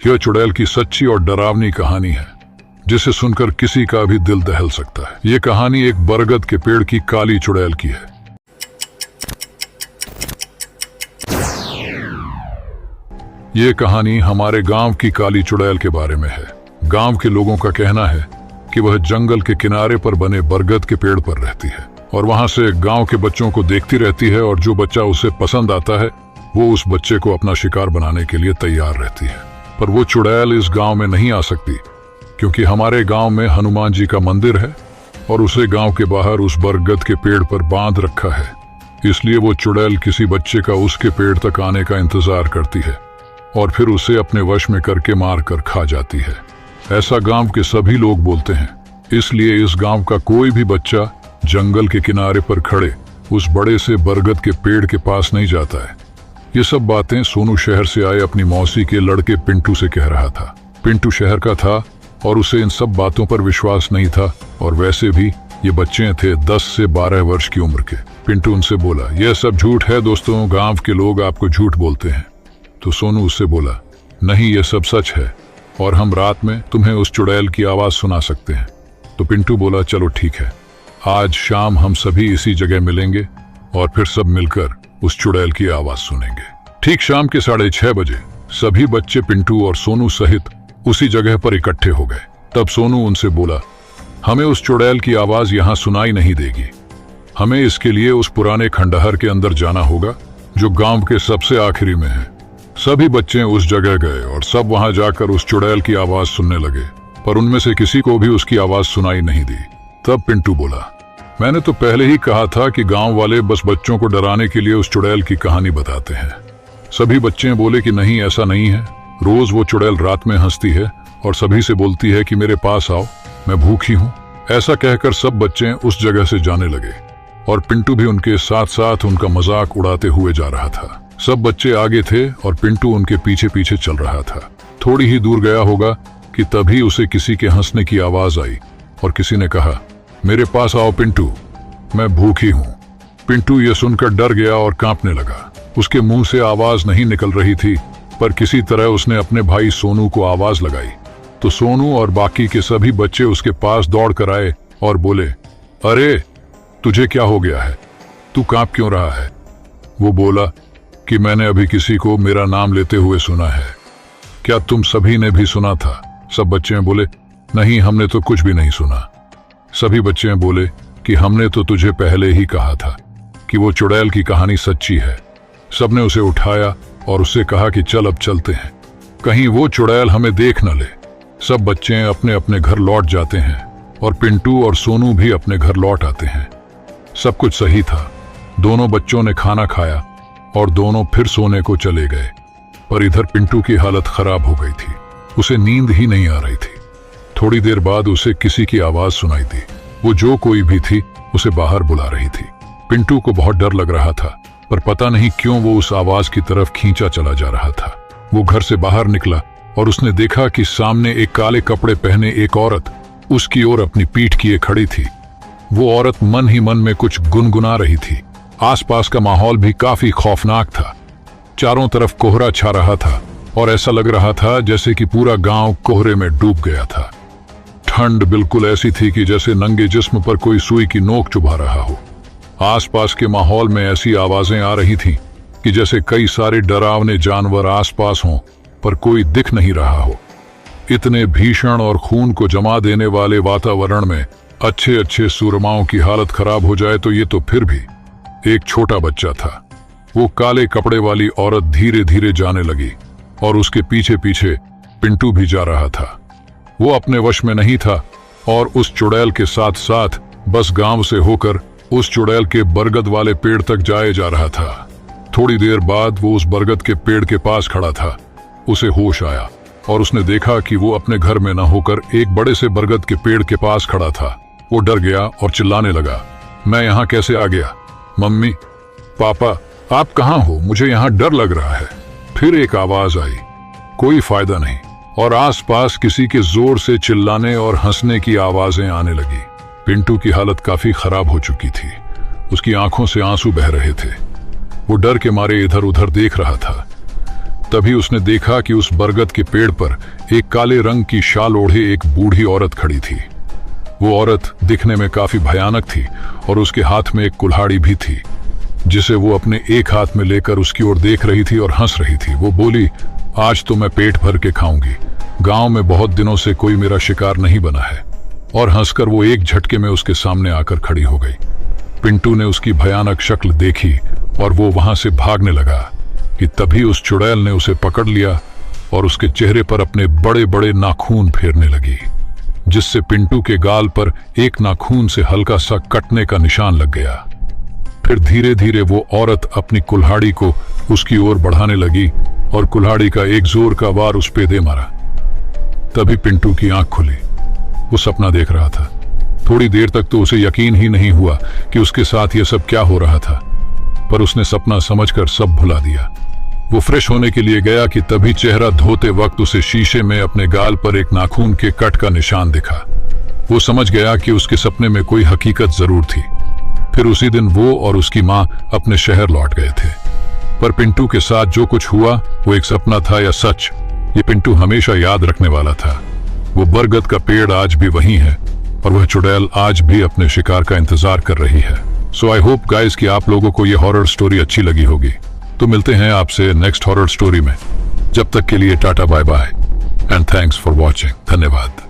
यह चुड़ैल की सच्ची और डरावनी कहानी है, जिसे सुनकर किसी का भी दिल दहल सकता है। ये कहानी एक बरगद के पेड़ की काली चुड़ैल की है। ये कहानी हमारे गांव की काली चुड़ैल के बारे में है। गांव के लोगों का कहना है कि वह जंगल के किनारे पर बने बरगद के पेड़ पर रहती है और वहां से गांव के बच्चों को देखती रहती है, और जो बच्चा उसे पसंद आता है वो उस बच्चे को अपना शिकार बनाने के लिए तैयार रहती है। पर वो चुड़ैल इस गांव में नहीं आ सकती, क्योंकि हमारे गांव में हनुमान जी का मंदिर है और उसे गांव के बाहर उस बरगद के पेड़ पर बांध रखा है। इसलिए वो चुड़ैल किसी बच्चे का उसके पेड़ तक आने का इंतजार करती है और फिर उसे अपने वश में करके मार कर खा जाती है। ऐसा गांव के सभी लोग बोलते हैं। इसलिए इस गांव का कोई भी बच्चा जंगल के किनारे पर खड़े उस बड़े से बरगद के पेड़ के पास नहीं जाता है। ये सब बातें सोनू शहर से आए अपनी मौसी के लड़के पिंटू से कह रहा था। पिंटू शहर का था और उसे इन सब बातों पर विश्वास नहीं था, और वैसे भी ये बच्चे थे 10 से 12 वर्ष की उम्र के। पिंटू उनसे बोला, यह सब झूठ है दोस्तों, गांव के लोग आपको झूठ बोलते हैं। तो सोनू उससे बोला, नहीं, ये सब सच है और हम रात में तुम्हें उस चुड़ैल की आवाज सुना सकते हैं। तो पिंटू बोला, चलो ठीक है, आज शाम हम सभी इसी जगह मिलेंगे और फिर सब मिलकर उस चुड़ैल की आवाज सुनेंगे। ठीक शाम के 6:30 बजे सभी बच्चे पिंटू और सोनू सहित उसी जगह पर इकट्ठे हो गए। तब सोनू उनसे बोला, हमें उस चुड़ैल की आवाज यहाँ सुनाई नहीं देगी। हमें इसके लिए उस पुराने खंडहर के अंदर जाना होगा जो गांव के सबसे आखिरी में है। सभी बच्चे उस जगह गए और सब वहां जाकर उस चुड़ैल की आवाज सुनने लगे, पर उनमें से किसी को भी उसकी आवाज सुनाई नहीं दी। तब पिंटू बोला, मैंने तो पहले ही कहा था कि गांव वाले बस बच्चों को डराने के लिए उस चुड़ैल की कहानी बताते हैं। सभी बच्चे बोले कि नहीं, ऐसा नहीं है। रोज वो चुड़ैल रात में हंसती है और सभी से बोलती है कि मेरे पास आओ, मैं भूखी हूँ। ऐसा कहकर सब बच्चे उस जगह से जाने लगे और पिंटू भी उनके साथ साथ उनका मजाक उड़ाते हुए जा रहा था। सब बच्चे आगे थे और पिंटू उनके पीछे पीछे चल रहा था। थोड़ी ही दूर गया होगा कि तभी उसे किसी के हंसने की आवाज आई और किसी ने कहा, मेरे पास आओ पिंटू, मैं भूखी हूँ। पिंटू ये सुनकर डर गया और कांपने लगा। उसके मुंह से आवाज नहीं निकल रही थी, पर किसी तरह उसने अपने भाई सोनू को आवाज लगाई। तो सोनू और बाकी के सभी बच्चे उसके पास दौड़ कर आए और बोले, अरे तुझे क्या हो गया है, तू कांप क्यों रहा है? वो बोला कि मैंने अभी किसी को मेरा नाम लेते हुए सुना है। क्या तुम सभी ने भी सुना था? सब बच्चे बोले, नहीं, हमने तो कुछ भी नहीं सुना। सभी बच्चे बोले कि हमने तो तुझे पहले ही कहा था कि वो चुड़ैल की कहानी सच्ची है। सबने उसे उठाया और उससे कहा कि चल अब चलते हैं, कहीं वो चुड़ैल हमें देख न ले। सब बच्चे अपने अपने घर लौट जाते हैं और पिंटू और सोनू भी अपने घर लौट आते हैं। सब कुछ सही था। दोनों बच्चों ने खाना खाया और दोनों फिर सोने को चले गए। पर इधर पिंटू की हालत खराब हो गई थी, उसे नींद ही नहीं आ रही थी। थोड़ी देर बाद उसे किसी की आवाज सुनाई दी। वो जो कोई भी थी उसे बाहर बुला रही थी। पिंटू को बहुत डर लग रहा था, पर पता नहीं क्यों वो उस आवाज की तरफ खींचा चला जा रहा था। वो घर से बाहर निकला और उसने देखा कि सामने एक काले कपड़े पहने एक औरत उसकी ओर अपनी पीठ किए खड़ी थी। वो औरत मन ही मन में कुछ गुनगुना रही थी। आसपास का माहौल भी काफी खौफनाक था। चारों तरफ कोहरा छा रहा था और ऐसा लग रहा था जैसे कि पूरा गांव कोहरे में डूब गया था। ठंड बिल्कुल ऐसी थी कि जैसे नंगे जिस्म पर कोई सुई की नोक चुभा रहा हो। आसपास के माहौल में ऐसी आवाजें आ रही थीं कि जैसे कई सारे डरावने जानवर आसपास हों, पर कोई दिख नहीं रहा हो। इतने भीषण और खून को जमा देने वाले वातावरण में अच्छे अच्छे सूरमाओं की हालत खराब हो जाए तो ये तो फिर भी। एक छोटा बच्चा था। वो काले कपड़े वाली औरत धीरे धीरे जाने लगी और उसके पीछे पीछे पिंटू भी जा रहा था। वो अपने वश में नहीं था और उस चुड़ैल के साथ साथ बस गांव से होकर उस चुड़ैल के बरगद वाले पेड़ तक जाए जा रहा था। थोड़ी देर बाद वो उस बरगद के पेड़ के पास खड़ा था। उसे होश आया और उसने देखा कि वो अपने घर में न होकर एक बड़े से बरगद के पेड़ के पास खड़ा था। वो डर गया और चिल्लाने लगा, मैं यहाँ कैसे आ गया? मम्मी, पापा, आप कहाँ हो? मुझे यहाँ डर लग रहा है। फिर एक आवाज आई, कोई फायदा नहीं, और आसपास किसी के जोर से चिल्लाने और हंसने की आवाजें आने लगी। पिंटू की हालत काफी खराब हो चुकी थी। उसकी आंखों से आंसू बह रहे थे। वो डर के मारे इधर उधर देख रहा था। तभी उसने देखा कि उस बरगद के पेड़ पर एक काले रंग की शाल ओढ़े एक बूढ़ी औरत खड़ी थी। वो औरत दिखने में काफी भयानक थी और उसके हाथ में एक कुल्हाड़ी भी थी, जिसे वो अपने एक हाथ में लेकर उसकी ओर देख रही थी और हंस रही थी। वो बोली, आज तो मैं पेट भर के खाऊंगी। गांव में बहुत दिनों से कोई मेरा शिकार नहीं बना है। और हंसकर वो एक झटके में उसके सामने आकर खड़ी हो गई। पिंटू ने उसकी भयानक शक्ल देखी और वो वहां से भागने लगा कि तभी उस चुड़ैल ने उसे पकड़ लिया और उसके चेहरे पर अपने बड़े बड़े नाखून फेरने लगी, जिससे पिंटू के गाल पर एक नाखून से हल्का सा कटने का निशान लग गया। फिर धीरे धीरे वो औरत अपनी कुल्हाड़ी को उसकी ओर बढ़ाने लगी और कुल्हाड़ी का एक जोर का वार उस पे दे मारा। तभी पिंटू की आंख खुली। वो सपना देख रहा था। थोड़ी देर तक तो उसे यकीन ही नहीं हुआ कि उसके साथ यह सब क्या हो रहा था, पर उसने सपना समझकर सब भुला दिया। वो फ्रेश होने के लिए गया कि तभी चेहरा धोते वक्त उसे शीशे में अपने गाल पर एक नाखून के कट का निशान दिखा। वो समझ गया कि उसके सपने में कोई हकीकत जरूर थी। फिर उसी दिन वो और उसकी माँ अपने शहर लौट गए थे। पर पिंटू के साथ जो कुछ हुआ वो एक सपना था या सच, ये पिंटू हमेशा याद रखने वाला था। वो बरगद का पेड़ आज भी वही है और वह चुड़ैल आज भी अपने शिकार का इंतजार कर रही है। सो आई होप गाइस कि आप लोगों को ये हॉरर स्टोरी अच्छी लगी होगी। तो मिलते हैं आपसे नेक्स्ट हॉरर स्टोरी में। जब तक के लिए टाटा bye bye and thanks for watching. धन्यवाद।